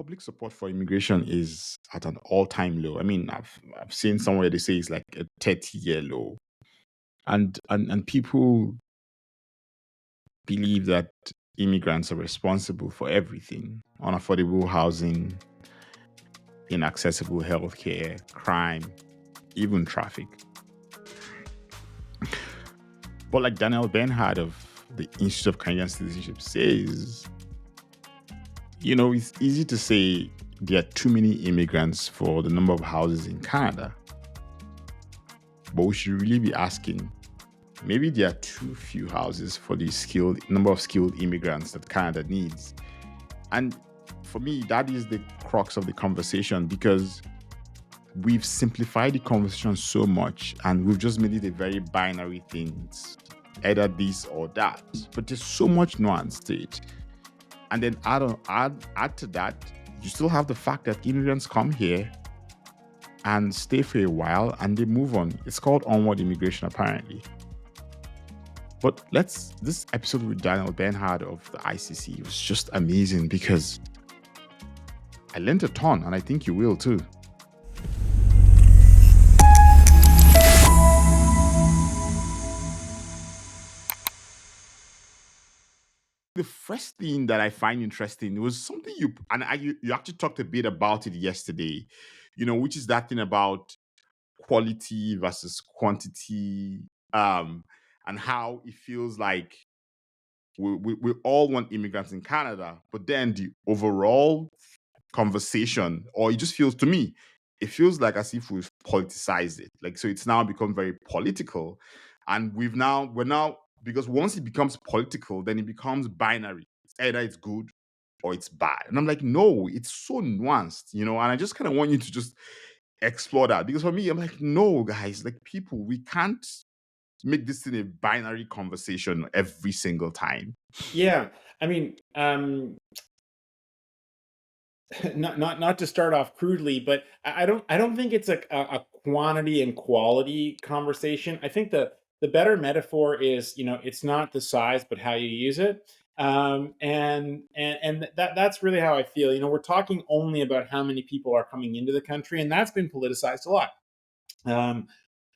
public support for immigration is at an all-time low. I mean, I've seen somewhere they say it's like a 30-year low, and people believe that immigrants are responsible for everything: unaffordable housing, inaccessible healthcare, crime, even traffic. But like Daniel Bernhard of the Institute of Canadian Citizenship says, it's easy to say there are too many immigrants for the number of houses in Canada. But we should really be asking, maybe there are too few houses for the number of skilled immigrants that Canada needs. And for me, that is the crux of the conversation, because we've simplified the conversation so much and we've just made it a very binary thing. It's either this or that. But there's so much nuance to it. And then add to that, you still have the fact that immigrants come here and stay for a while and they move on. It's called onward immigration, apparently. But this episode with Daniel Bernhard of the ICC was just amazing, because I learned a ton, and I think you will too. The first thing that I find interesting was something you actually talked a bit about it yesterday, which is that thing about quality versus quantity, and how it feels like we all want immigrants in Canada, but then the overall conversation, or it just feels to me, it feels like as if we've politicized it. Like, so it's now become very political, and we're now, because once it becomes political, then it becomes binary. It's either it's good or it's bad. And I'm like, no, it's so nuanced, and I just kind of want you to just explore that, because for me, I'm like, no, guys, like, people, we can't make this thing a binary conversation every single time. Yeah, I mean, not to start off crudely, but I don't think it's a quantity and quality conversation. I think the better metaphor is, it's not the size but how you use it. And that's really how I feel. We're talking only about how many people are coming into the country, and that's been politicized a lot.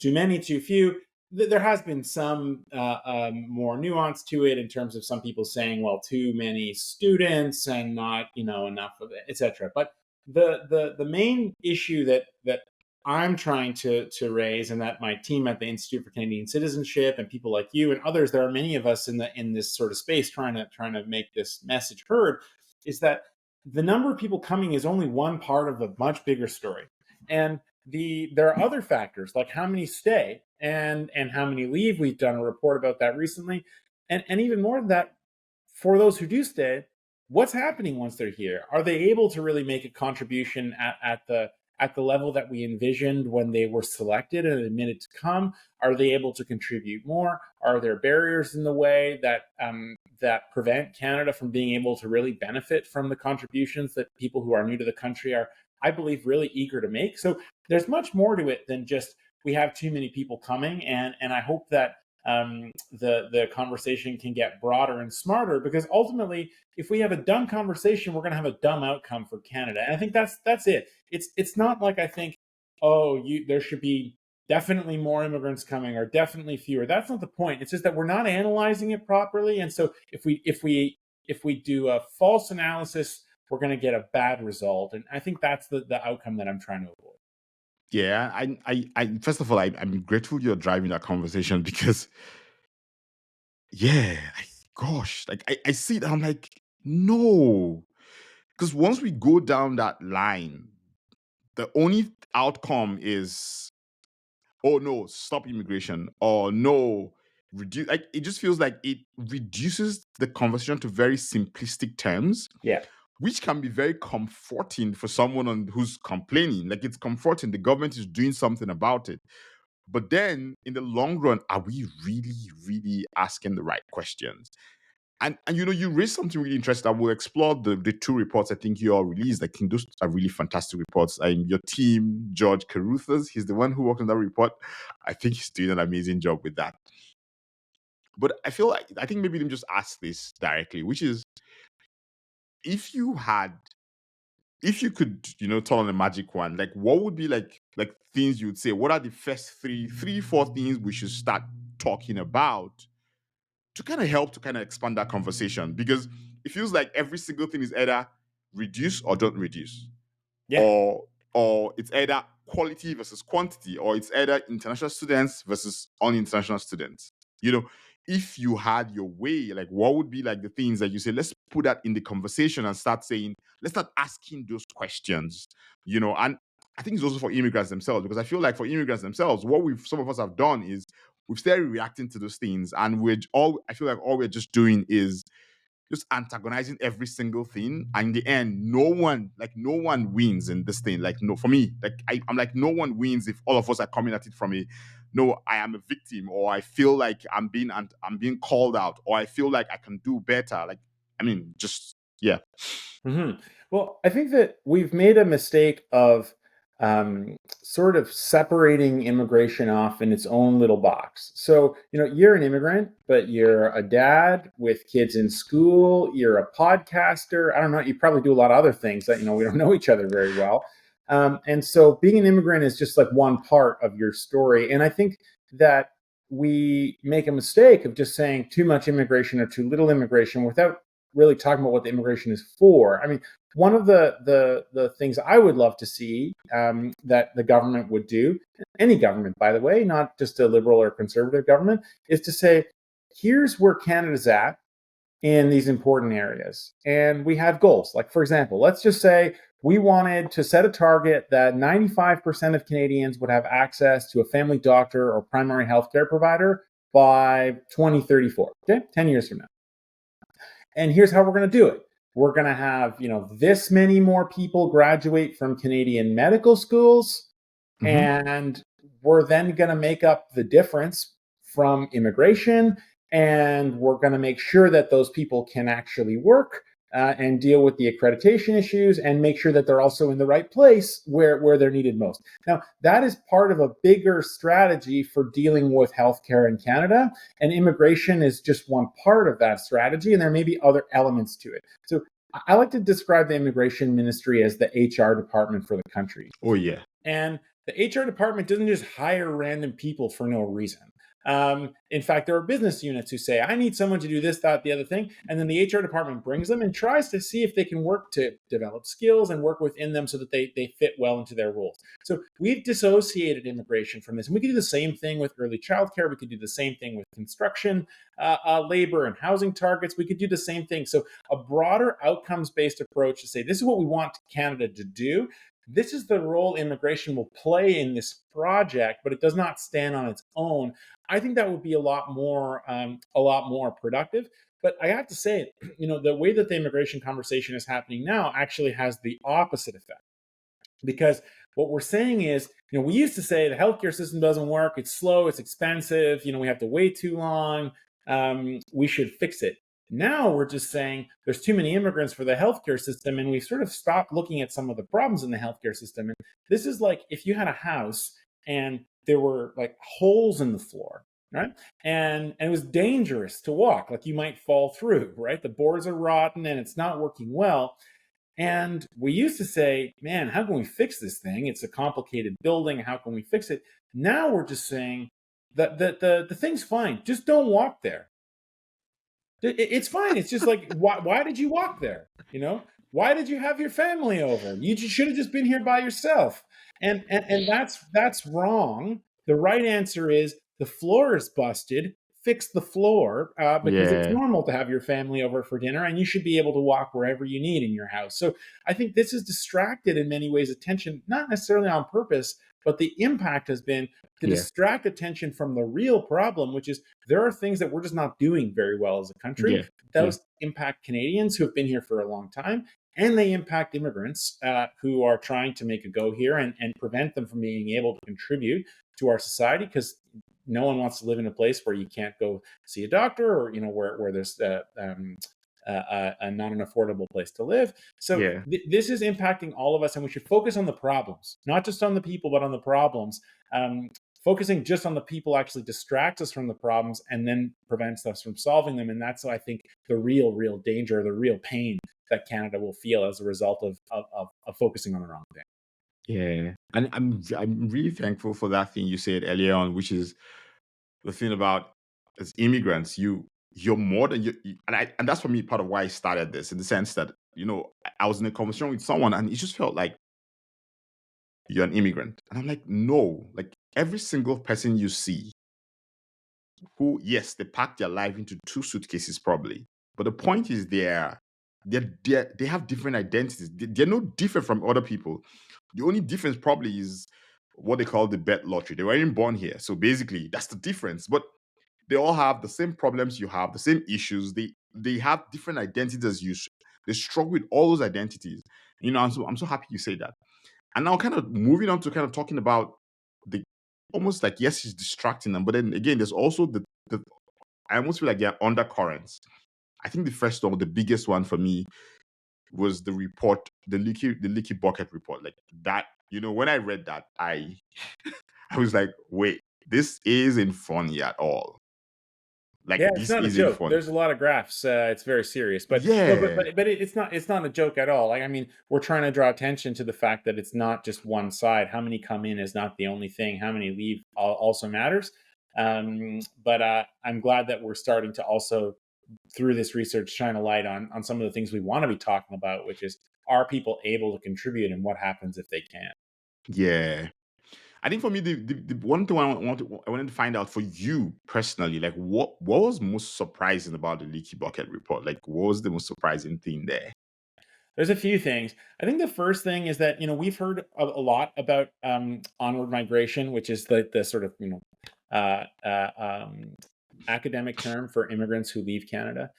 Too many, too few. There has been some more nuance to it, in terms of some people saying, well, too many students and not enough of it, etc. But the main issue that I'm trying to raise, and that my team at the Institute for Canadian Citizenship and people like you and others, there are many of us in this sort of space trying to make this message heard, is that the number of people coming is only one part of a much bigger story. And there are other factors, like how many stay and how many leave. We've done a report about that recently. And even more than that, for those who do stay, what's happening once they're here? Are they able to really make a contribution at the level that we envisioned when they were selected and admitted to come? Are they able to contribute more? Are there barriers in the way that prevent Canada from being able to really benefit from the contributions that people who are new to the country are, I believe, really eager to make? So there's much more to it than just we have too many people coming, and I hope that the conversation can get broader and smarter, because ultimately, if we have a dumb conversation, we're going to have a dumb outcome for Canada. And I think that's it. It's not like I think, there should be definitely more immigrants coming or definitely fewer. That's not the point. It's just that we're not analyzing it properly, and so if we do a false analysis, we're going to get a bad result. And I think that's the outcome that I'm trying to avoid. Yeah, I first of all, I'm grateful you're driving that conversation, because, yeah, gosh, like I see it, I'm like, no, because once we go down that line, the only outcome is, oh no, stop immigration, or no, reduce. Like, it just feels like it reduces the conversation to very simplistic terms. Yeah. Which can be very comforting for someone who's complaining. Like, it's comforting, the government is doing something about it. But then in the long run, are we really, really asking the right questions? And you raised something really interesting. I will explore the two reports I think you all released. I think those are really fantastic reports. Your team, George Caruthers, he's the one who worked on that report. I think he's doing an amazing job with that. But I think maybe let me just ask this directly, which is, if you had if you could, turn on a magic wand, like what would be like things you'd say? What are the first four things we should start talking about to kind of help to kind of expand that conversation? Because it feels like every single thing is either reduce or don't reduce, Yeah. or it's either quality versus quantity, or it's either international students versus uninternational students. If you had your way, like what would be like the things that you say, let's put that in the conversation and start saying, let's start asking those questions, and I think it's also for immigrants themselves, because I feel like for immigrants themselves, what some of us have done is we've started reacting to those things, and I feel like all we're just doing is just antagonizing every single thing, and in the end no one wins in this thing. Like, no, for me, like I'm like, no one wins if all of us are coming at it from a, no, I am a victim, or I feel like I'm being called out, or I feel like I can do better. Like, I mean, just, yeah. Well, I think that we've made a mistake of sort of separating immigration off in its own little box. So, you're an immigrant, but you're a dad with kids in school, you're a podcaster. I don't know, you probably do a lot of other things that, we don't know each other very well. And so being an immigrant is just like one part of your story. And I think that we make a mistake of just saying too much immigration or too little immigration without really talking about what the immigration is for. I mean, one of the things I would love to see that the government would do, any government, by the way, not just a liberal or conservative government, is to say, here's where Canada's at in these important areas. And we have goals. Like, for example, let's just say we wanted to set a target that 95% of Canadians would have access to a family doctor or primary healthcare provider by 2034, okay? 10 years from now. And here's how we're going to do it. We're going to have, this many more people graduate from Canadian medical schools. And we're then going to make up the difference from immigration. And we're going to make sure that those people can actually work and deal with the accreditation issues and make sure that they're also in the right place where they're needed most. Now, that is part of a bigger strategy for dealing with healthcare in Canada, and immigration is just one part of that strategy, and there may be other elements to it. So I like to describe the immigration ministry as the HR department for the country. Oh, yeah. And the HR department doesn't just hire random people for no reason. In fact, there are business units who say, I need someone to do this, that, the other thing. And then the HR department brings them and tries to see if they can work to develop skills and work within them so that they fit well into their roles. So we've dissociated immigration from this. And we could do the same thing with early childcare. We could do the same thing with construction, labor and housing targets. We could do the same thing. So a broader outcomes-based approach to say, this is what we want Canada to do. This is the role immigration will play in this project, but it does not stand on its own. I think that would be a lot more productive. But I have to say, the way that the immigration conversation is happening now actually has the opposite effect. Because what we're saying is, we used to say the healthcare system doesn't work, it's slow, it's expensive, we have to wait too long, we should fix it. Now we're just saying there's too many immigrants for the healthcare system, and we sort of stopped looking at some of the problems in the healthcare system. And this is like if you had a house and there were like holes in the floor, right? And it was dangerous to walk, like you might fall through, right? The boards are rotten and it's not working well. And we used to say, man, how can we fix this thing? It's a complicated building. How can we fix it? Now we're just saying that the thing's fine. Just don't walk there. It's fine. It's just like, why did you walk there? Why did you have your family over? You should have just been here by yourself. And that's wrong. The right answer is the floor is busted. Fix the floor because it's normal to have your family over for dinner, and you should be able to walk wherever you need in your house. So I think this has distracted in many ways attention, not necessarily on purpose, but the impact has been to distract attention from the real problem, which is there are things that we're just not doing very well as a country. Those impact Canadians who have been here for a long time, and they impact immigrants who are trying to make a go here and prevent them from being able to contribute to our society, because no one wants to live in a place where you can't go see a doctor, or where there's not an affordable place to live. So this is impacting all of us, and we should focus on the problems, not just on the people, but on the problems. Focusing just on the people actually distracts us from the problems and then prevents us from solving them. And that's, I think, the real danger, the real pain that Canada will feel as a result of focusing on the wrong thing. Yeah. And I'm really thankful for that thing you said earlier on, which is the thing about as immigrants, you're more than and that's for me part of why I started this, in the sense that, I was in a conversation with someone and it just felt like you're an immigrant. And I'm like, no, like every single person you see who, yes, they pack their life into two suitcases probably. But the point is they have different identities. They're no different from other people. The only difference probably is what they call the birth lottery. They weren't born here. So basically that's the difference. But they all have the same problems you have, the same issues. They have different identities as you. They struggle with all those identities. I'm so happy you say that. And now, kind of moving on to kind of talking about the almost like, yes, it's distracting them, but then again, there's also the I almost feel like there are undercurrents. I think the first one, the biggest one for me, was the report, the leaky bucket report. Like that, when I read that, I was like, wait, this isn't funny at all. Yeah, Like it's this not a isn't joke. funny. There's a lot of graphs. It's very serious, but no, Yeah. it's not a joke at all. Like, I mean, we're trying to draw attention to the fact that it's not just one side. How many come in is not the only thing. How many leave also matters. But I'm glad that we're starting to also, through this research, shine a light on some of the things we want to be talking about, which is, are people able to contribute and what happens if they can't? Yeah. I think for me, the one thing I wanted to find out for you personally, like what was most surprising about the leaky bucket report? Like, what was the most surprising thing there? There's a few things. I think the first thing is that, we've heard a lot about onward migration, which is the sort of, uh, uh, um, academic term for immigrants who leave Canada.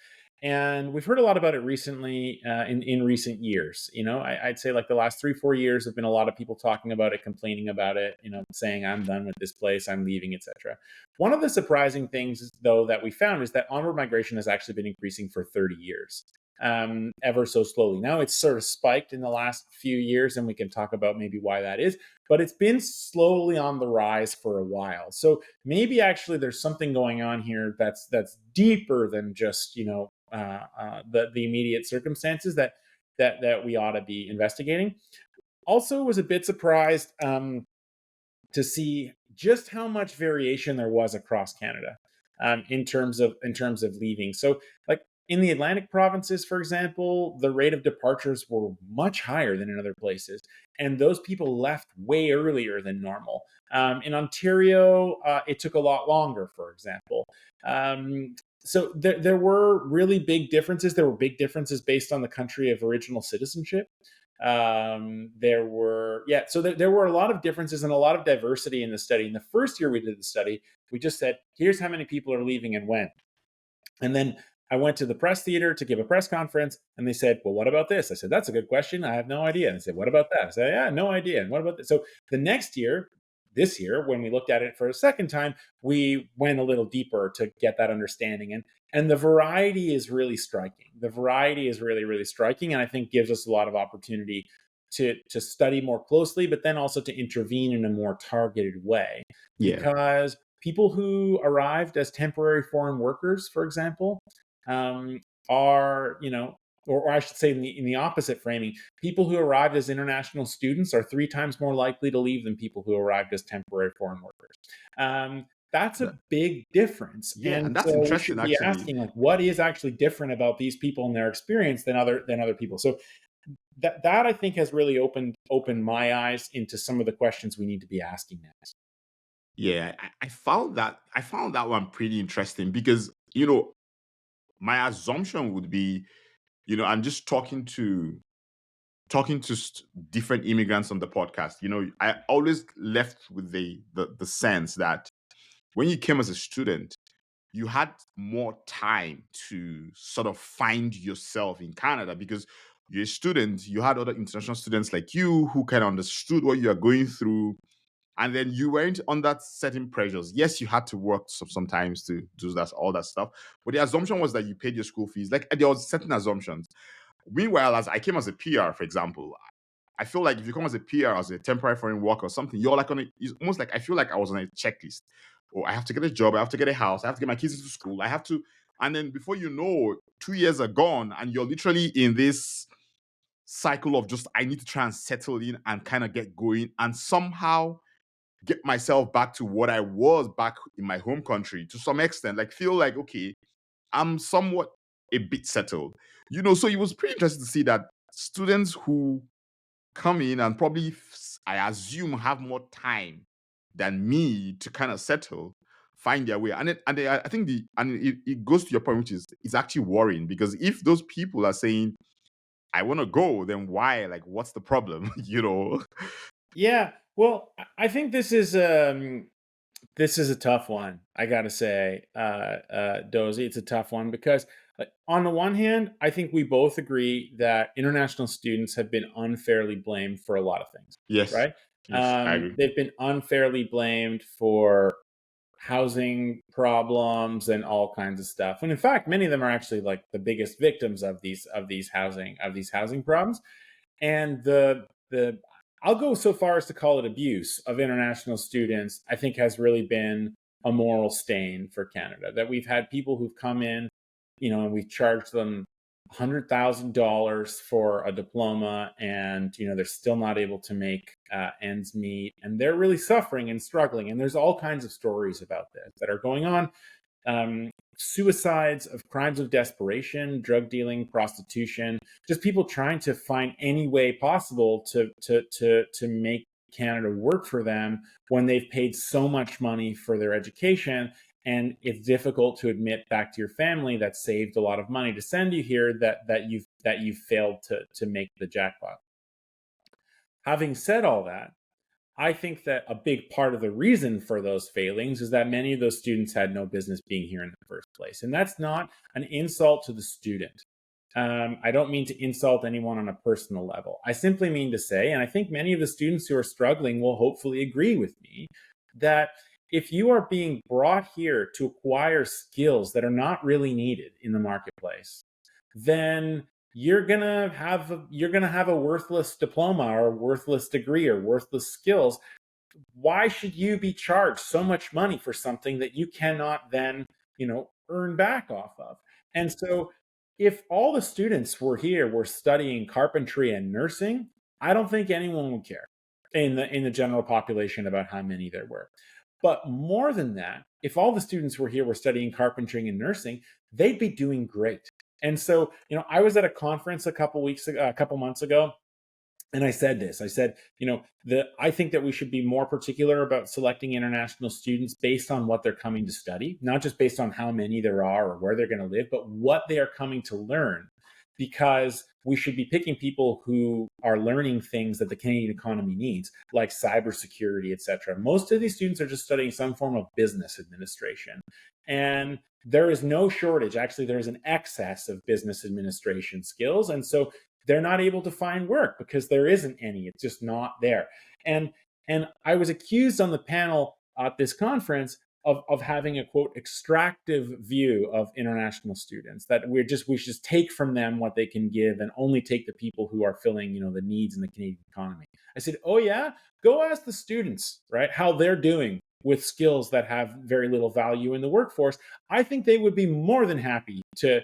And we've heard a lot about it recently, in recent years. I'd say like the last 3-4 years have been a lot of people talking about it, complaining about it, saying, I'm done with this place, I'm leaving, etc. One of the surprising things, though, that we found is that onward migration has actually been increasing for 30 years, ever so slowly. Now it's sort of spiked in the last few years, and we can talk about maybe why that is, but it's been slowly on the rise for a while. So maybe actually there's something going on here that's deeper than just, the immediate circumstances that we ought to be investigating. Also, was a bit surprised to see just how much variation there was across Canada, in terms of leaving. So, like in the Atlantic provinces, for example, the rate of departures were much higher than in other places, and those people left way earlier than normal. In Ontario, it took a lot longer, for example. So there were really big differences. There were big differences based on the country of original citizenship. There were a lot of differences and a lot of diversity in the study. In the first year we did the study, we just said, here's how many people are leaving and when. And then I went to the press theater to give a press conference, and they said, well, what about this? I said, that's a good question. I have no idea. And they said, what about that? I said, yeah, no idea. And what about this? So the next year, this year, when we looked at it for a second time, we went a little deeper to get that understanding. And the variety is really striking. The variety is really, really striking, and I think gives us a lot of opportunity to study more closely, but then also to intervene in a more targeted way. Yeah. Because people who arrived as temporary foreign workers, for example, are, or I should say, in the opposite framing, people who arrived as international students are 3 times more likely to leave than people who arrived as temporary foreign workers. That's That- a big difference, yeah, and and that's so we interesting should be actually. asking, like, what is actually different about these people and their experience than other people. So that I think has really opened my eyes into some of the questions we need to be asking next. Yeah, I found that one pretty interesting because, my assumption would be, I'm just talking to different immigrants on the podcast. I always left with the sense that when you came as a student, you had more time to sort of find yourself in Canada because you're a student, you had other international students like you who kind of understood what you are going through, and then you weren't under certain pressures. Yes, you had to work sometimes to do that, all that stuff, but the assumption was that you paid your school fees. Like there was certain assumptions. Meanwhile, as I came as a PR, for example, I feel like if you come as a PR, as a temporary foreign worker or something, you're like it's almost like I feel like I was on a checklist. Oh, I have to get a job, I have to get a house, I have to get my kids into school, I have to, and then before you know, 2 years are gone, and you're literally in this cycle of just I need to try and settle in and kind of get going and somehow get myself back to what I was back in my home country to some extent. Like feel like okay, I'm somewhat a bit settled. So it was pretty interesting to see that students who come in and probably, I assume, have more time than me to kind of settle, find their way. I think it goes to your point, which is it's actually worrying because if those people are saying, I want to go, then why? Like, what's the problem? Yeah. Well, I think this is a tough one. I gotta say, Dozy, it's a tough one because, like, on the one hand, I think we both agree that international students have been unfairly blamed for a lot of things, Yes. right? Yes, I agree. They've been unfairly blamed for housing problems and all kinds of stuff. And in fact, many of them are actually like the biggest victims of these housing problems. And the I'll go so far as to call it abuse of international students, I think has really been a moral stain for Canada. That we've had people who've come in, and we've charged them $100,000 for a diploma, and they're still not able to make ends meet, and they're really suffering and struggling. And there's all kinds of stories about this that are going on. Suicides, of crimes of desperation, drug dealing, prostitution, just people trying to find any way possible to make Canada work for them when they've paid so much money for their education. And it's difficult to admit back to your family that saved a lot of money to send you here that you've failed to make the jackpot. Having said all that, I think that a big part of the reason for those failings is that many of those students had no business being here in the first place. And that's not an insult to the student. I don't mean to insult anyone on a personal level. I simply mean to say, and I think many of the students who are struggling will hopefully agree with me, that if you are being brought here to acquire skills that are not really needed in the marketplace, then you're gonna have a worthless diploma or a worthless degree or worthless skills. Why should you be charged so much money for something that you cannot then earn back off of? And so if all the students were studying carpentry and nursing, I don't think anyone would care in the general population about how many there were. But more than that, if all the students were studying carpentry and nursing, they'd be doing great. And so, I was at a conference a couple months ago, and I said this. I said, I think that we should be more particular about selecting international students based on what they're coming to study, not just based on how many there are or where they're going to live, but what they are coming to learn. Because we should be picking people who are learning things that the Canadian economy needs, like cybersecurity, etc. Most of these students are just studying some form of business administration. And there is no shortage. Actually, there is an excess of business administration skills. And so they're not able to find work because there isn't any. It's just not there. And I was accused on the panel at this conference of having a quote extractive view of international students, that we should just take from them what they can give and only take the people who are filling the needs in the Canadian economy. I said, oh yeah, go ask the students, right, how they're doing with skills that have very little value in the workforce. I think they would be more than happy to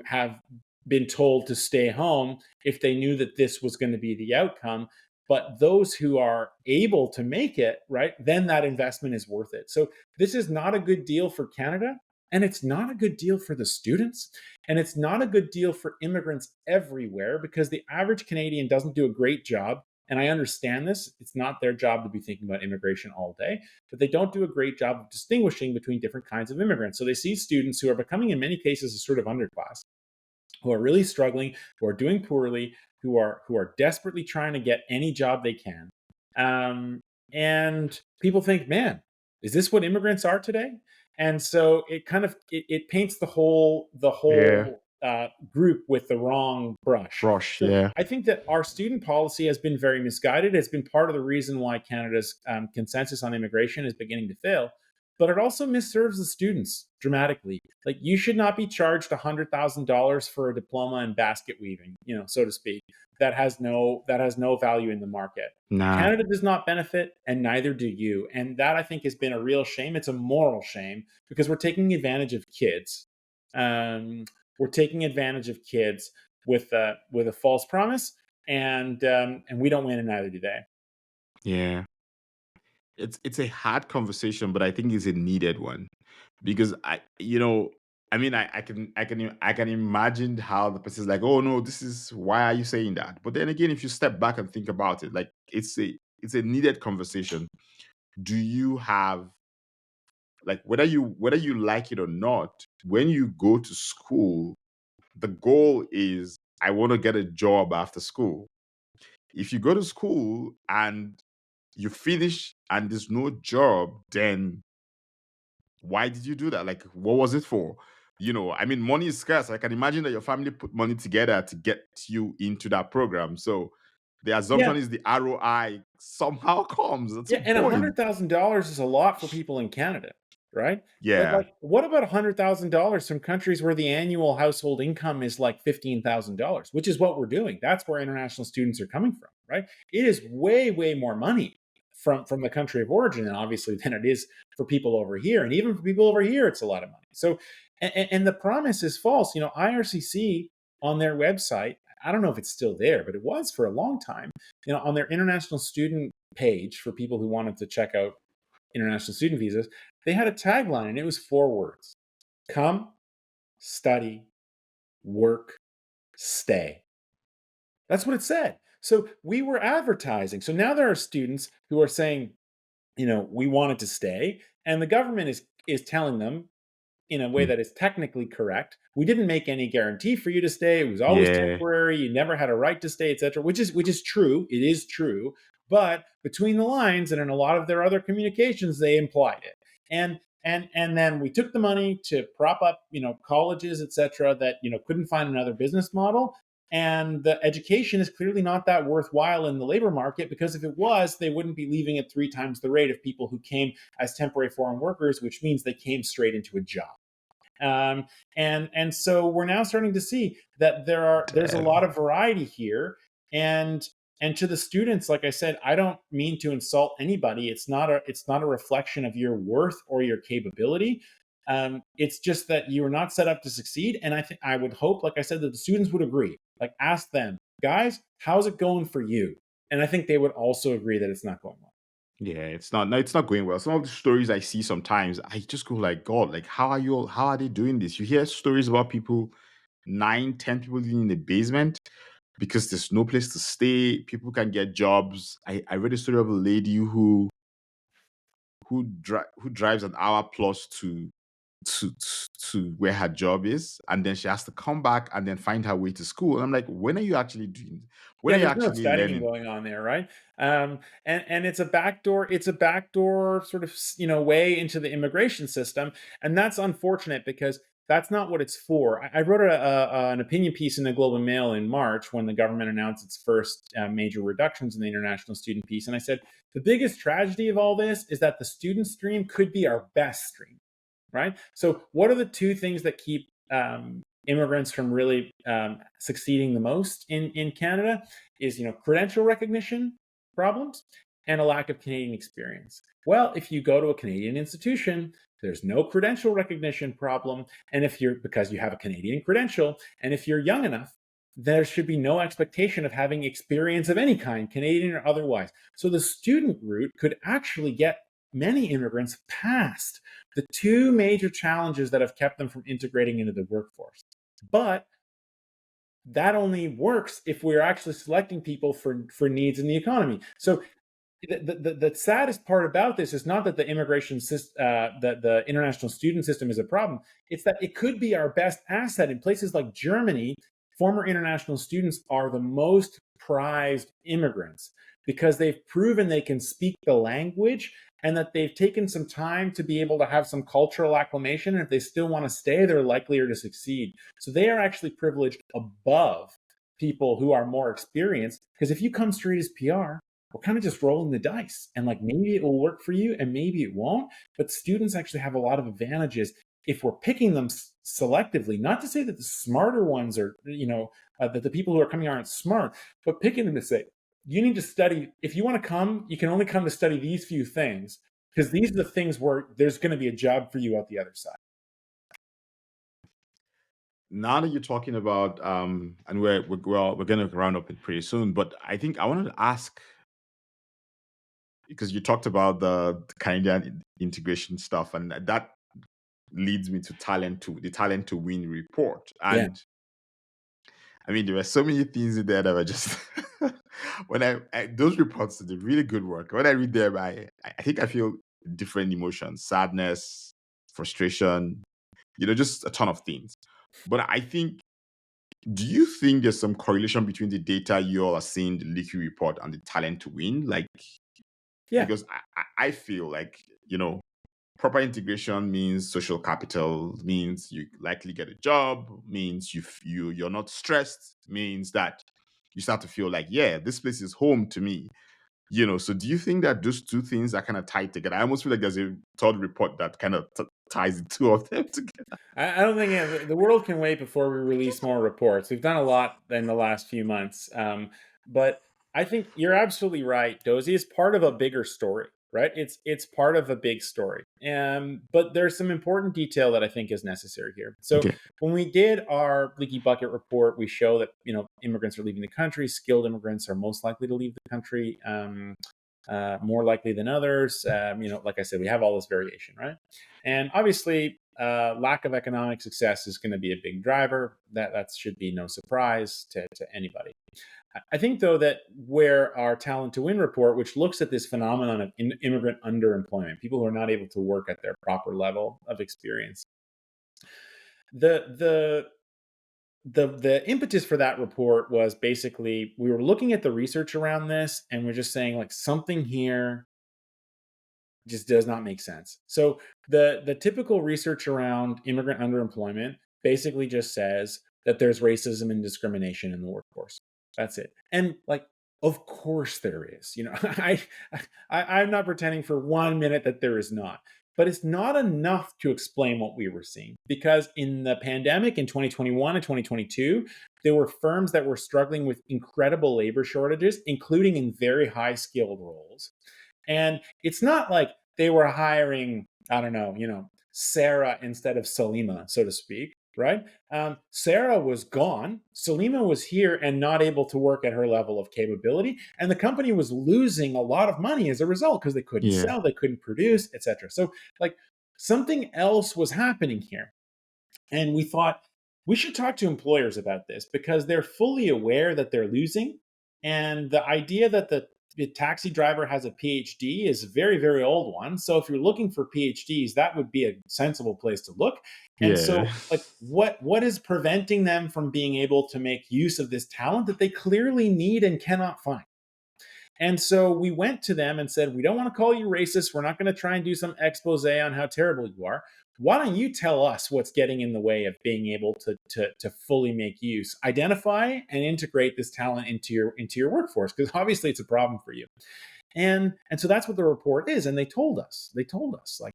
have been told to stay home if they knew that this was going to be the outcome. But those who are able to make it, right, then that investment is worth it. So this is not a good deal for Canada, and it's not a good deal for the students, and it's not a good deal for immigrants everywhere, because the average Canadian doesn't do a great job. And I understand this. It's not their job to be thinking about immigration all day, but they don't do a great job of distinguishing between different kinds of immigrants. So they see students who are becoming, in many cases, a sort of underclass, who are really struggling, who are doing poorly, who are desperately trying to get any job they can. And people think, man, is this what immigrants are today? And so it kind of it paints the whole Yeah. group with the wrong brush. Rush. So Yeah. I think that our student policy has been very misguided. It's been part of the reason why Canada's consensus on immigration is beginning to fail. But it also misserves the students dramatically. Like, you should not be charged $100,000 for a diploma in basket weaving, so to speak, that has no value in the market. Nah. Canada does not benefit, and neither do you. And that, I think, has been a real shame. It's a moral shame, because we're taking advantage of kids. We're taking advantage of kids with a false promise, and we don't win, and neither do they. Yeah. It's a hard conversation, but I think it's a needed one because I mean, I can imagine how the person's like, oh no, this is why are you saying that? But then again, if you step back and think about it, like it's a needed conversation. Do you have like whether you like it or not, when you go to school, the goal is I want to get a job after school. If you go to school and you finish and there's no job, then why did you do that? Like, what was it for? I mean, money is scarce. I can imagine that your family put money together to get you into that program. So the Yeah, assumption is the ROI somehow comes at yeah, some and point. $100,000 is a lot for people in Canada, right? But Yeah. like, what about $100,000 from countries where the annual household income is like $15,000, which is what we're doing? That's where international students are coming from, right? It is way, way more money from the country of origin, and obviously than it is for people over here. And even for people over here, it's a lot of money. So, and the promise is false. IRCC on their website. I don't know if it's still there, but it was for a long time. On their international student page for people who wanted to check out international student visas, they had a tagline and it was 4 words: come, study, work, stay. That's what it said. So we were advertising. So now there are students who are saying, we wanted to stay, and the government is telling them in a way Mm. that is technically correct. We didn't make any guarantee for you to stay. It was always Yeah. temporary. You never had a right to stay, etc. Which is true. It is true. But between the lines and in a lot of their other communications, they implied it. And then we took the money to prop up, colleges, etc. that couldn't find another business model. And the education is clearly not that worthwhile in the labor market, because if it was, they wouldn't be leaving at 3 times the rate of people who came as temporary foreign workers, which means they came straight into a job. And so we're now starting to see that there's a lot Damn. of variety here. And to the students, like I said, I don't mean to insult anybody. It's not a reflection of your worth or your capability. It's just that you are not set up to succeed. And I would hope, like I said, that the students would agree. Like, ask them, guys, how's it going for you? And I think they would also agree that it's not going well. Yeah, it's not. No, it's not going well. Some of the stories I see sometimes, I just go like, God, like, how are you? How are they doing this? You hear stories about people, 9, 10 people living in the basement because there's no place to stay. People can get jobs. I read a story of a lady who drives an hour plus to to where her job is, and then she has to come back and then find her way to school. And I'm like, when are you actually doing? When Yeah, are you there's no actually studying learning? going on there, right? And it's a backdoor. It's a backdoor sort of way into the immigration system, and that's unfortunate because that's not what it's for. I wrote an opinion piece in the Globe and Mail in March when the government announced its first major reductions in the international student piece, and I said the biggest tragedy of all this is that the student stream could be our best stream, right? So, what are the two things that keep immigrants from really succeeding the most in Canada? Is credential recognition problems and a lack of Canadian experience. Well, if you go to a Canadian institution, there's no credential recognition problem, and if you're because you have a Canadian credential, and if you're young enough, there should be no expectation of having experience of any kind, Canadian or otherwise. So the student route could actually get many immigrants past the two major challenges that have kept them from integrating into the workforce. But that only works if we're actually selecting people for needs in the economy. So the saddest part about this is not that the the international student system is a problem. It's that it could be our best asset in places like Germany. Former international students are the most prized immigrants because they've proven they can speak the language and that they've taken some time to be able to have some cultural acclimation. And if they still want to stay, they're likelier to succeed. So they are actually privileged above people who are more experienced, because if you come straight as PR, we're kind of just rolling the dice, and like maybe it will work for you and maybe it won't. But students actually have a lot of advantages if we're picking them selectively. Not to say that the smarter ones are, that the people who are coming aren't smart, but picking them to say, you need to study. If you want to come, you can only come to study these few things, because these are the things where there's going to be a job for you out the other side. now that you're talking about, and we're going to round up it pretty soon, but I think I wanted to ask, because you talked about the Canadian integration stuff, and that leads me to the talent to win report. Yeah. And I mean, there were so many things in there that were just when those reports did really good work. When I read them, I think I feel different emotions: sadness, frustration, just a ton of things. But I think, do you think there's some correlation between the data you all are seeing, the Leaky report, and the talent to win? Like, Yeah. because I feel like, proper integration means social capital, means you likely get a job, means you're not stressed, means that you start to feel like, yeah, this place is home to me. So do you think that those two things are kind of tied together? I almost feel like there's a third report that kind of ties the two of them together. I don't think the world can wait before we release more reports. We've done a lot in the last few months, but I think you're absolutely right. Dozy is part of a bigger story, right? It's part of a big story, but there's some important detail that I think is necessary here. So Okay. when we did our Leaky Bucket report, we show that immigrants are leaving the country. Skilled immigrants are most likely to leave the country. More likely than others. Like I said, we have all this variation, right? And obviously, lack of economic success is going to be a big driver. That should be no surprise to anybody. I think, though, that where our Talent to Win report, which looks at this phenomenon of immigrant underemployment, people who are not able to work at their proper level of experience, the the impetus for that report was basically we were looking at the research around this, and we're just saying like something here just does not make sense. So the typical research around immigrant underemployment basically just says that there's racism and discrimination in the workforce. That's it. And like, of course there is. I'm not pretending for 1 minute that there is not. But it's not enough to explain what we were seeing, because in the pandemic in 2021 and 2022, there were firms that were struggling with incredible labor shortages, including in very high skilled roles. And it's not like they were hiring, I don't know, Sarah instead of Salima, so to speak, right? Sarah was gone. Salima was here and not able to work at her level of capability. And the company was losing a lot of money as a result because they couldn't Yeah. sell, they couldn't produce, etc. So, like, something else was happening here. And we thought we should talk to employers about this because they're fully aware that they're losing. And the idea that the taxi driver has a PhD is a very, very old one. So if you're looking for PhDs, that would be a sensible place to look. And Yeah. so, like, what is preventing them from being able to make use of this talent that they clearly need and cannot find? And so we went to them and said, we don't want to call you racist. We're not going to try and do some expose on how terrible you are. Why don't you tell us what's getting in the way of being able to fully make use, identify and integrate this talent into your workforce? Because obviously it's a problem for you. And so that's what the report is. And they told us like,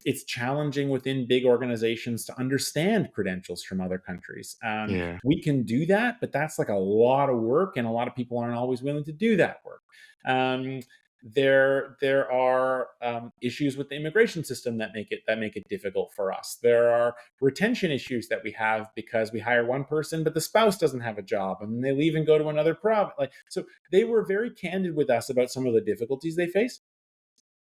it's challenging within big organizations to understand credentials from other countries. Yeah. We can do that, but that's like a lot of work, and a lot of people aren't always willing to do that work. Um, there are issues with the immigration system that make it difficult for us. There are retention issues that we have because we hire one person, but the spouse doesn't have a job, and they leave and go to another province. Like, so they were very candid with us about some of the difficulties they face.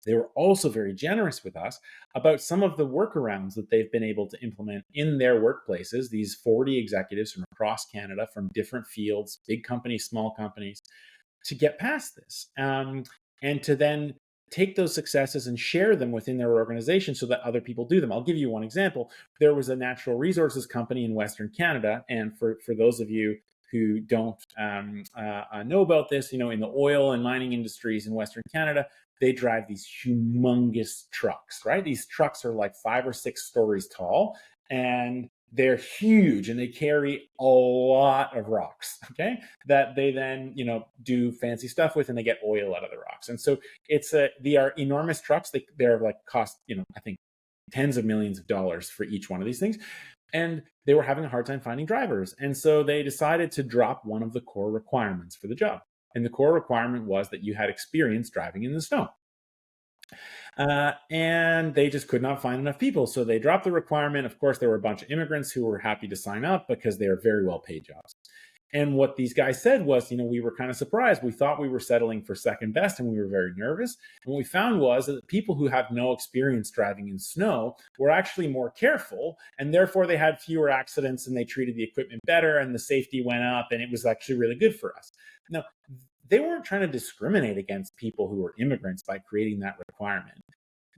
They were also very generous with us about some of the workarounds that they've been able to implement in their workplaces. These 40 executives from across Canada, from different fields, big companies, small companies, to get past this, and to then take those successes and share them within their organization so that other people do them. I'll give you one example. There was a natural resources company in Western Canada, and for those of you who don't know about this, in the oil and mining industries in Western Canada, they drive these humongous trucks, right? These trucks are like 5 or 6 stories tall, and they're huge, and they carry a lot of rocks, okay? That they then, do fancy stuff with, and they get oil out of the rocks. And so they are enormous trucks. They're like cost, I think tens of millions of dollars for each one of these things. And they were having a hard time finding drivers. And so they decided to drop one of the core requirements for the job. And the core requirement was that you had experience driving in the snow. And they just could not find enough people. So they dropped the requirement. Of course, there were a bunch of immigrants who were happy to sign up because they are very well paid jobs. And what these guys said was, we were kind of surprised. We thought we were settling for second best and we were very nervous. And what we found was that people who have no experience driving in snow were actually more careful, and therefore they had fewer accidents and they treated the equipment better and the safety went up, and it was actually really good for us. Now, they weren't trying to discriminate against people who were immigrants by creating that requirement.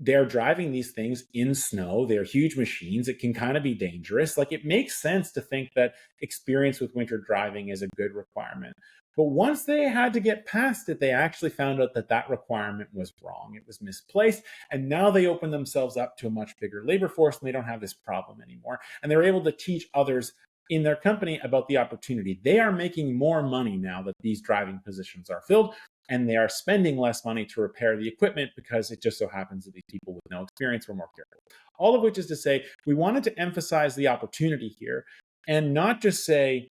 They're driving these things in snow. They're huge machines. It can kind of be dangerous. Like, it makes sense to think that experience with winter driving is a good requirement. But once they had to get past it, they actually found out that that requirement was wrong. It was misplaced. And now they open themselves up to a much bigger labor force, and they don't have this problem anymore. And they're able to teach others in their company about the opportunity. They are making more money now that these driving positions are filled, and they are spending less money to repair the equipment because it just so happens that these people with no experience were more careful. All of which is to say, we wanted to emphasize the opportunity here and not just say,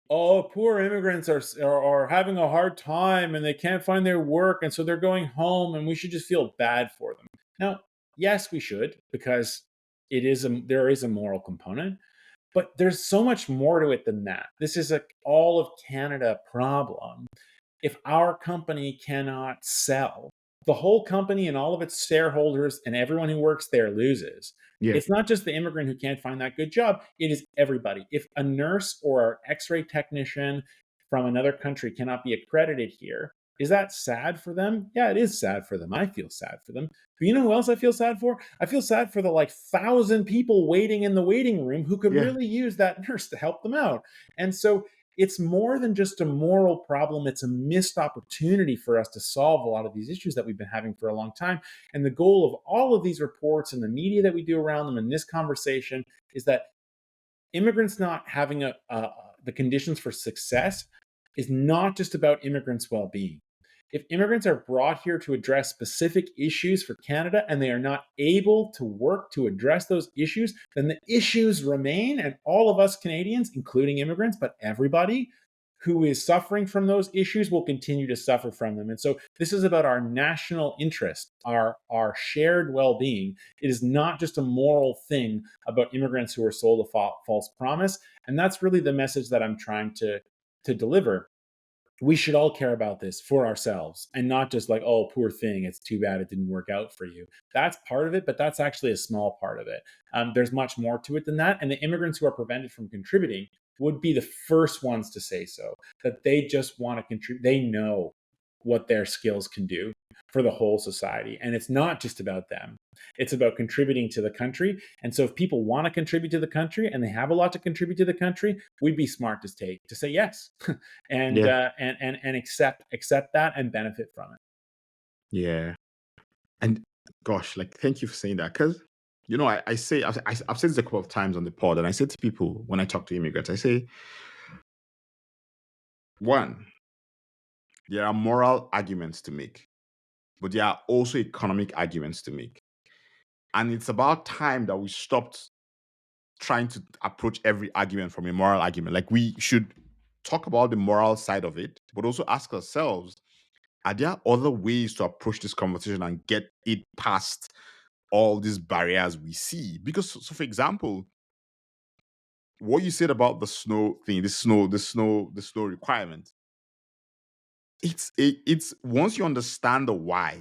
oh, poor immigrants are having a hard time and they can't find their work, and so they're going home and we should just feel bad for them. Now, yes, we should, because there is a moral component. But there's so much more to it than that. This is a all of Canada problem. If our company cannot sell, the whole company and all of its shareholders and everyone who works there loses. Yeah. It's not just the immigrant who can't find that good job. It is everybody. If a nurse or an x-ray technician from another country cannot be accredited here, is that sad for them? Yeah, it is sad for them. I feel sad for them. But you know who else I feel sad for? I feel sad for the 1,000 people waiting in the waiting room who could really use that nurse to help them out. And so it's more than just a moral problem. It's a missed opportunity for us to solve a lot of these issues that we've been having for a long time. And the goal of all of these reports and the media that we do around them and this conversation is that immigrants not having the conditions for success is not just about immigrants' well-being. If immigrants are brought here to address specific issues for Canada and they are not able to work to address those issues, then the issues remain, and all of us Canadians, including immigrants, but everybody who is suffering from those issues will continue to suffer from them. And so this is about our national interest, our shared well-being. It is not just a moral thing about immigrants who are sold a false promise. And that's really the message that I'm trying to deliver. We should all care about this for ourselves and not just like, oh, poor thing, it's too bad it didn't work out for you. That's part of it, but that's actually a small part of it. There's much more to it than that. And the immigrants who are prevented from contributing would be the first ones to say so, that they just want to contribute. They know what their skills can do for the whole society. And it's not just about them. It's about contributing to the country. And so if people want to contribute to the country and they have a lot to contribute to the country, we'd be smart to say yes and accept that and benefit from it. Yeah. And gosh, thank you for saying that. Because, I've said this a couple of times on the pod, and I say to people when I talk to immigrants, I say, one, there are moral arguments to make, but there are also economic arguments to make. And it's about time that we stopped trying to approach every argument from a moral argument. We should talk about the moral side of it, but also ask ourselves, are there other ways to approach this conversation and get it past all these barriers we see? Because, so for example, what you said about the snow thing, the snow requirement, it's once you understand the why,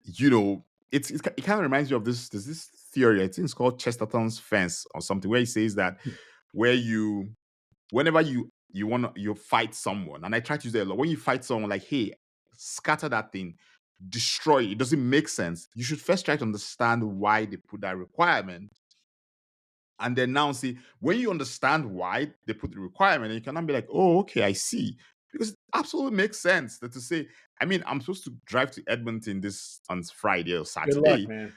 it kind of reminds me of there's this theory, I think it's called Chesterton's fence or something, where he says that whenever you fight someone, and I try to use that a lot, when you fight someone, hey, scatter that thing, destroy it. It doesn't make sense. You should first try to understand why they put that requirement. And then now see, when you understand why they put the requirement, you can now be like, oh, okay, I see. Because it absolutely makes sense that to say, I'm supposed to drive to Edmonton this on Friday or Good Saturday. luck, man.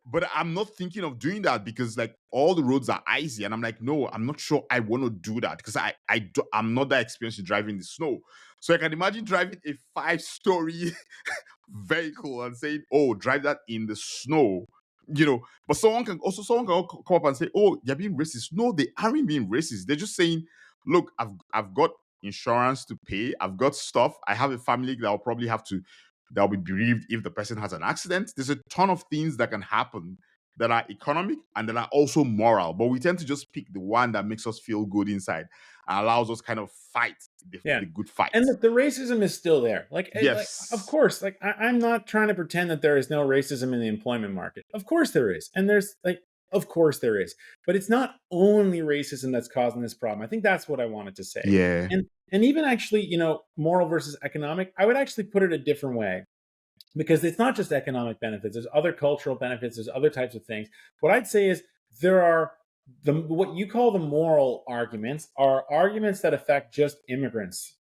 but I'm not thinking of doing that because all the roads are icy, and I'm like, no, I'm not sure I want to do that because I'm not that experienced in driving the snow. So I can imagine driving a 5-story vehicle and saying, oh, drive that in the snow. But someone can come up and say, oh, you're being racist. No, they aren't being racist. They're just saying, look, I've got insurance to pay. I've got stuff. I have a family that I'll probably have to They'll be bereaved if the person has an accident. There's a ton of things that can happen that are economic and that are also moral. But we tend to just pick the one that makes us feel good inside and allows us kind of fight Yeah. the good fight. And the racism is still there. Like, of Yes. course, like I'm not trying to pretend that there is no racism in the employment market. Of course there is. And there's like, of course there is. But it's not only racism that's causing this problem. I think that's what I wanted to say. Yeah. And even actually, moral versus economic, I would actually put it a different way, because it's not just economic benefits. There's other cultural benefits. There's other types of things. What I'd say is there are what you call the moral arguments are arguments that affect just immigrants.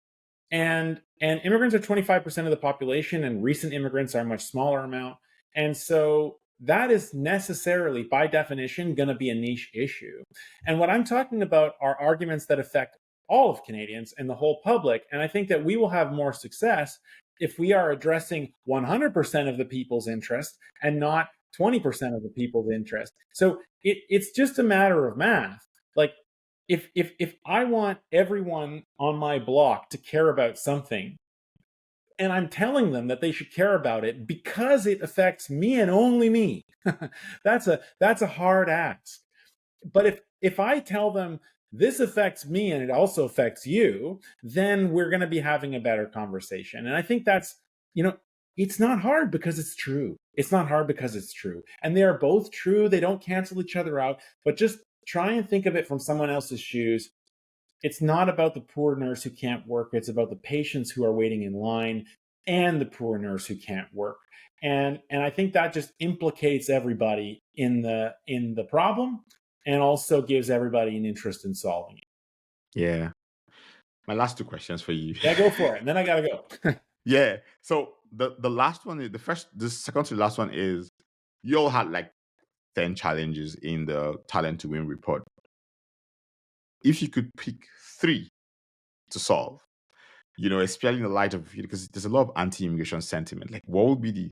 And immigrants are 25% of the population, and recent immigrants are a much smaller amount. And so that is necessarily, by definition, going to be a niche issue. And what I'm talking about are arguments that affect all of Canadians and the whole public. And I think that we will have more success if we are addressing 100% of the people's interest and not 20% of the people's interest. So it's just a matter of math. Like, if I want everyone on my block to care about something, and I'm telling them that they should care about it because it affects me and only me, that's a hard ask. But if I tell them this affects me and it also affects you, then we're going to be having a better conversation. And I think that's, it's not hard because it's true. It's not hard because it's true. And they are both true. They don't cancel each other out, but just try and think of it from someone else's shoes. It's not about the poor nurse who can't work. It's about the patients who are waiting in line and the poor nurse who can't work. And I think that just implicates everybody in the problem, and also gives everybody an interest in solving it. Yeah. My last two questions for you. Yeah, go for it. And then I gotta go. Yeah. So the last one is the second to the last one is you all had like 10 challenges in the Talent to Win report. If you could pick 3 to solve, especially in the light of, because there's a lot of anti-immigration sentiment, like what would be the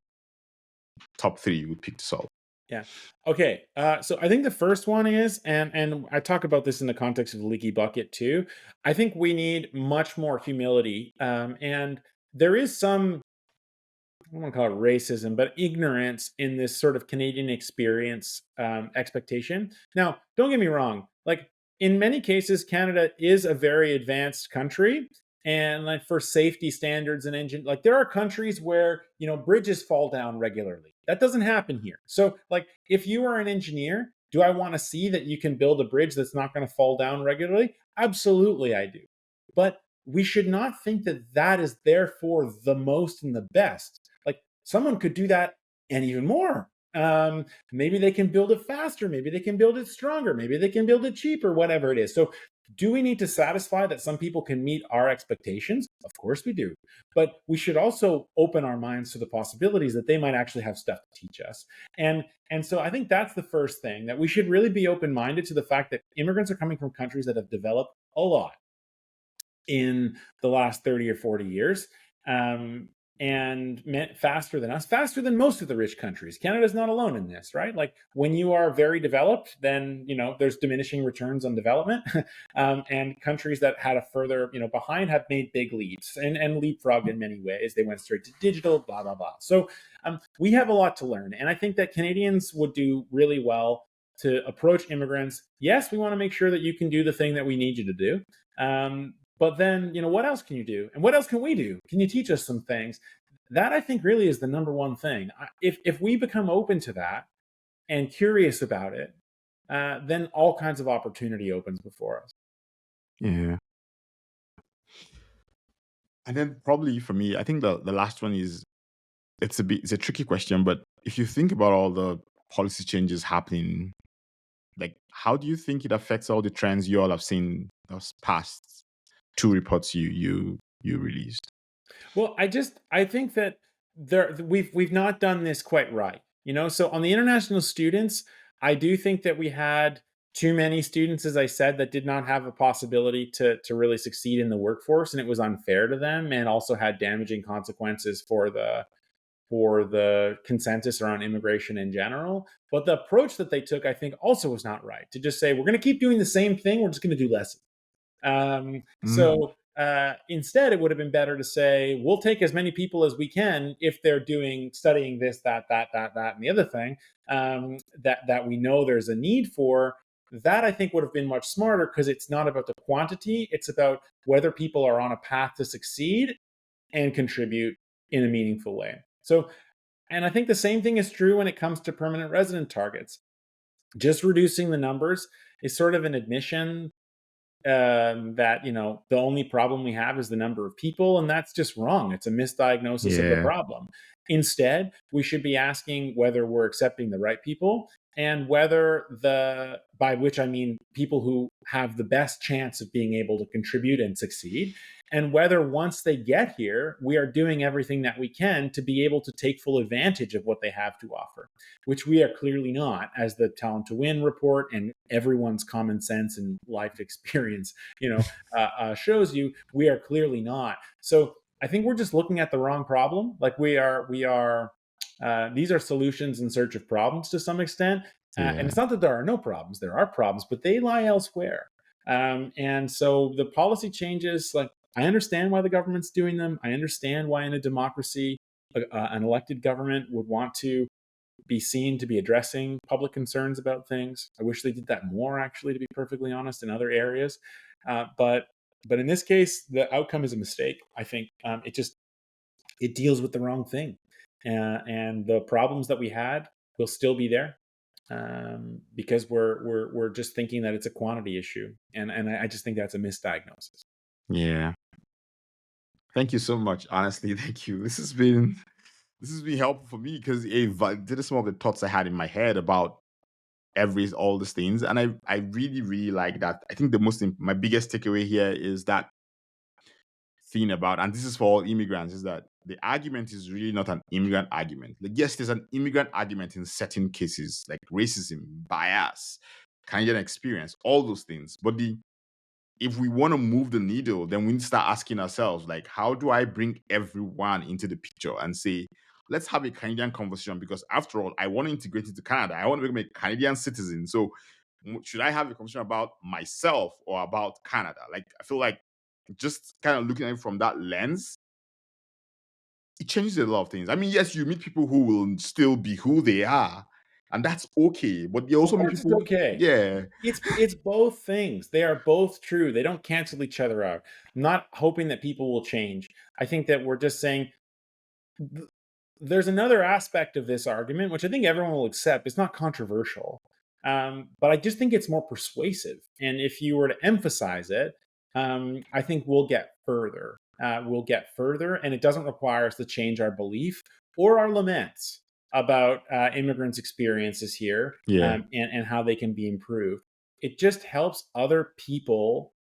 top 3 you would pick to solve? Yeah. Okay. So I think the first one is, and I talk about this in the context of Leaky Bucket too. I think we need much more humility, and there is some, I don't want to call it racism, but ignorance in this sort of Canadian experience expectation. Now, don't get me wrong. Like, in many cases, Canada is a very advanced country, and like for safety standards and engine, like there are countries where bridges fall down regularly. That doesn't happen here. So, like, if you are an engineer, do I want to see that you can build a bridge that's not going to fall down regularly? Absolutely, I do. But we should not think that that is therefore the most and the best. Like, someone could do that and even more. Maybe they can build it faster. Maybe they can build it stronger. Maybe they can build it cheaper, whatever it is. So do we need to satisfy that some people can meet our expectations? Of course we do. But we should also open our minds to the possibilities that they might actually have stuff to teach us. And so I think that's the first thing, that we should really be open-minded to the fact that immigrants are coming from countries that have developed a lot in the last 30 or 40 years, and faster than us, faster than most of the rich countries. Canada's not alone in this, right? Like, when you are very developed, then there's diminishing returns on development, and countries that had a further behind have made big leaps and leapfrogged in many ways. They went straight to digital, blah blah blah. So we have a lot to learn, and I think that Canadians would do really well to approach immigrants. Yes, we want to make sure that you can do the thing that we need you to do. But then, what else can you do? And what else can we do? Can you teach us some things? That, I think, really is the number one thing. If we become open to that and curious about it, then all kinds of opportunity opens before us. Yeah. And then probably for me, I think the last one is, it's a tricky question, but if you think about all the policy changes happening, like, how do you think it affects all the trends you all have seen those past 2 reports you released? Well, I think that we've not done this quite right. So on the international students, I do think that we had too many students, as I said, that did not have a possibility to really succeed in the workforce, and it was unfair to them, and also had damaging consequences for the consensus around immigration in general. But the approach that they took, I think, also was not right. To just say, we're going to keep doing the same thing, we're just going to do less. So Instead, it would have been better to say, we'll take as many people as we can if they're studying this, that, and the other thing that we know there's a need for. That I think would have been much smarter, because it's not about the quantity, it's about whether people are on a path to succeed and contribute in a meaningful way. So, and I think the same thing is true when it comes to permanent resident targets. Just reducing the numbers is sort of an admission that the only problem we have is the number of people, and that's just wrong. It's a misdiagnosis of the problem. Instead, we should be asking whether we're accepting the right people, and whether by which I mean people who have the best chance of being able to contribute and succeed, and whether once they get here, we are doing everything that we can to be able to take full advantage of what they have to offer, which we are clearly not, as the Talent to Win report and everyone's common sense and life experience, shows you. We are clearly not. So I think we're just looking at the wrong problem. Like we are. These are solutions in search of problems to some extent, and it's not that there are no problems. There are problems, but they lie elsewhere. And so the policy changes, like, I understand why the government's doing them. I understand why in a democracy, an elected government would want to be seen to be addressing public concerns about things. I wish they did that more, actually, to be perfectly honest, in other areas. But in this case, the outcome is a mistake. I think it deals with the wrong thing. And the problems that we had will still be there, because we're just thinking that it's a quantity issue, and I just think that's a misdiagnosis. Yeah. Thank you so much. Honestly, thank you. This has been helpful for me, because it validated some of the thoughts I had in my head about all these things, and I really, really like that. I think my biggest takeaway here is that thing about, and this is for all immigrants, is that the argument is really not an immigrant argument. Like, yes, there's an immigrant argument in certain cases, like racism, bias, Canadian experience, all those things. But if we want to move the needle, then we need to start asking ourselves, like, how do I bring everyone into the picture and say, let's have a Canadian conversation? Because after all, I want to integrate into Canada. I want to become a Canadian citizen. So should I have a conversation about myself or about Canada? Like, I feel like just kind of looking at it from that lens, it changes a lot of things. I mean, yes, you meet people who will still be who they are, and that's okay. But you also meet people. It's okay. Yeah. It's both things. They are both true. They don't cancel each other out. I'm not hoping that people will change. I think that we're just saying there's another aspect of this argument, which I think everyone will accept. It's not controversial. But I just think it's more persuasive. And if you were to emphasize it, I think we'll get further. And it doesn't require us to change our belief or our laments about immigrants' experiences here, and how they can be improved. It just helps other people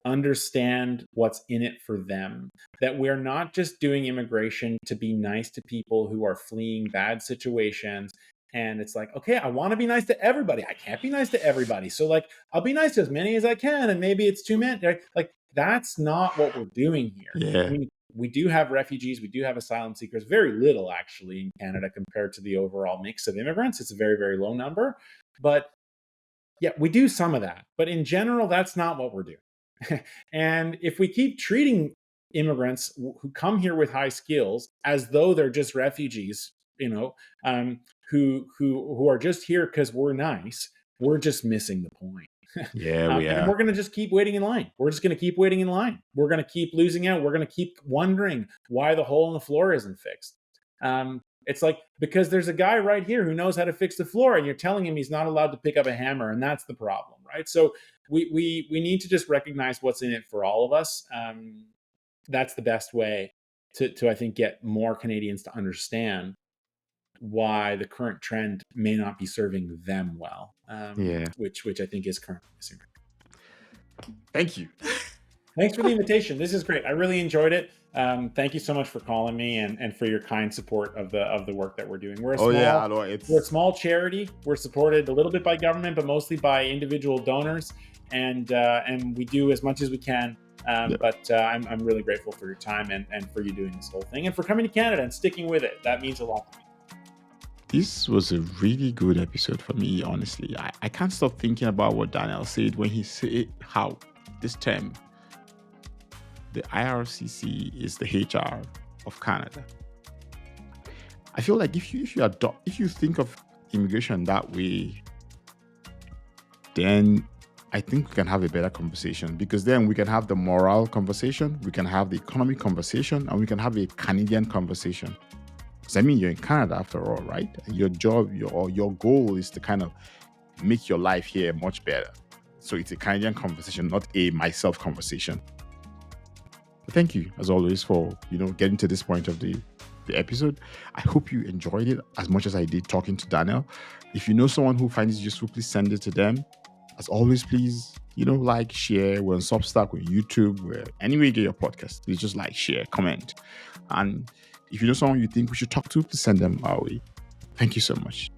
understand what's in it for them, that we're not just doing immigration to be nice to people who are fleeing bad situations. And it's like, okay, I want to be nice to everybody. I can't be nice to everybody. So, like, I'll be nice to as many as I can, and maybe it's too many. Like, that's not what we're doing here. Yeah. I mean, we do have refugees, we do have asylum seekers, very little actually in Canada compared to the overall mix of immigrants. It's a very, very low number. But yeah, we do some of that. But in general, that's not what we're doing. And if we keep treating immigrants who come here with high skills as though they're just refugees, who are just here because we're nice, we're just missing the point. Yeah, and we're going to just keep waiting in line. We're just going to keep waiting in line. We're going to keep losing out. We're going to keep wondering why the hole in the floor isn't fixed. It's like, because there's a guy right here who knows how to fix the floor, and you're telling him he's not allowed to pick up a hammer, and that's the problem, right? So we need to just recognize what's in it for all of us. That's the best way to I think get more Canadians to understand why the current trend may not be serving them well, which I think is currently missing. Thank you. Thanks for the invitation. This is great. I really enjoyed it. Thank you so much for calling me and for your kind support of the work that we're doing. We're a small charity. We're supported a little bit by government, but mostly by individual donors, and we do as much as we can. But I'm really grateful for your time and for you doing this whole thing, and for coming to Canada and sticking with it. That means a lot to me. This was a really good episode for me, honestly. I can't stop thinking about what Daniel said when he said how this term the IRCC is the HR of Canada. I feel like if you think of immigration that way, then I think we can have a better conversation, because then we can have the moral conversation, we can have the economic conversation, and we can have a Canadian conversation. Because I mean, you're in Canada after all, right? And your job, your goal is to kind of make your life here much better. So it's a Canadian conversation, not a myself conversation. But thank you, as always, for getting to this point of the episode. I hope you enjoyed it as much as I did talking to Daniel. If you know someone who finds it useful, please send it to them. As always, please, like, share. We're on Substack, we're on YouTube, where anywhere you get your podcast. Please just like, share, comment. And if you know someone you think we should talk to, please send them our way. Thank you so much.